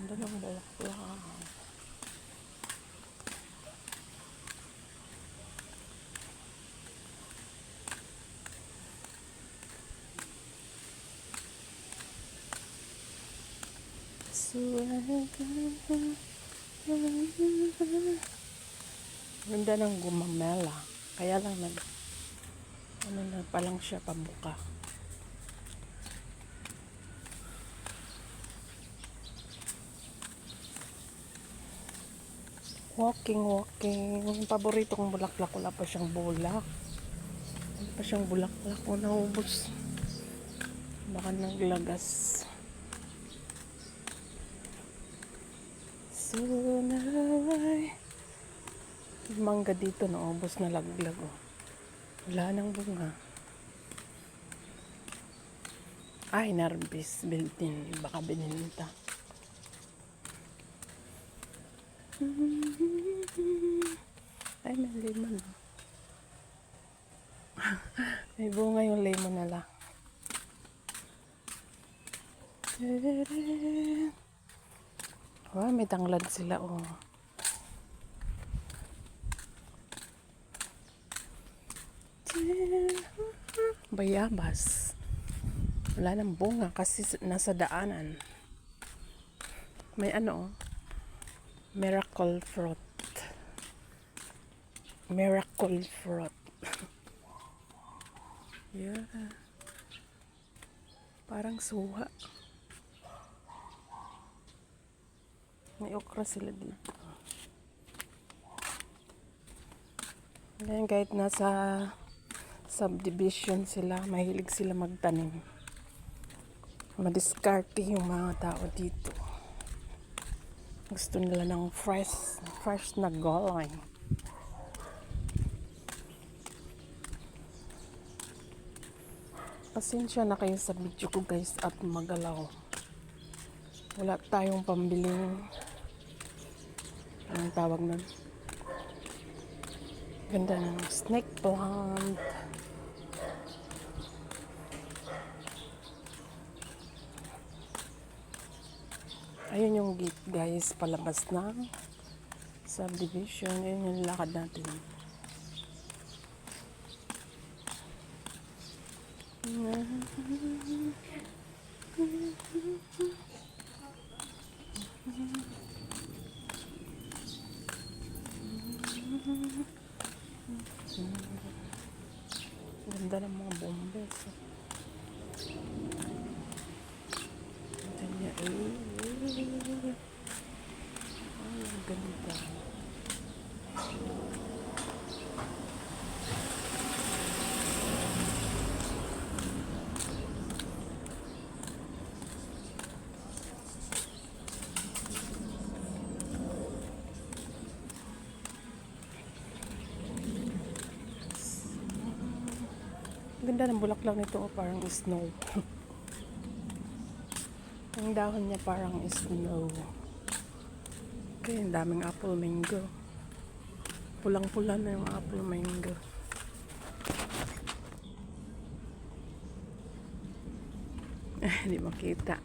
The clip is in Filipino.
Ganda ng bulaklak. Ganda ng gumamela. Kaya lang ano na pa lang siya pabuka. Walking. Paborito kong bulaklak. Wala pa siyang bulak. Wala pa siyang bulaklak. Naubos. Baka naglagas. So, mangga dito, naubos na laglag. Oh. Wala nang bunga. Ay, narbis. Biltin. Baka bininta. Ay, may lemon. May bunga yung lemon na lang. Wow, may tanglad sila, oh. Bayabas. Wala nang bunga kasi nasa daanan. May ano, oh. Miracle fruit. Miracle fruit. Yeah. Parang suha. May okra sila dito. Ngayon kahit nasa subdivision sila, mahilig sila magtanim. Madiskarte yung mga tao dito. Gusto nila ng fresh na gulay. Pasensya na kayo sa video ko guys at magalaw. Wala tayong pambiling anong tawag nun? Ganda ng snake plant. Ayun yung gate guys, palabas ng subdivision. Ayun yung lakad natin. Ganda ng mga bombes. Ay, ang ganda. Ganda ng bulaklak nito, oh, parang snow. Ang dahon niya parang snow. Okay, ang daming apple mango. Pulang-pula na yung apple mango. Hindi makita.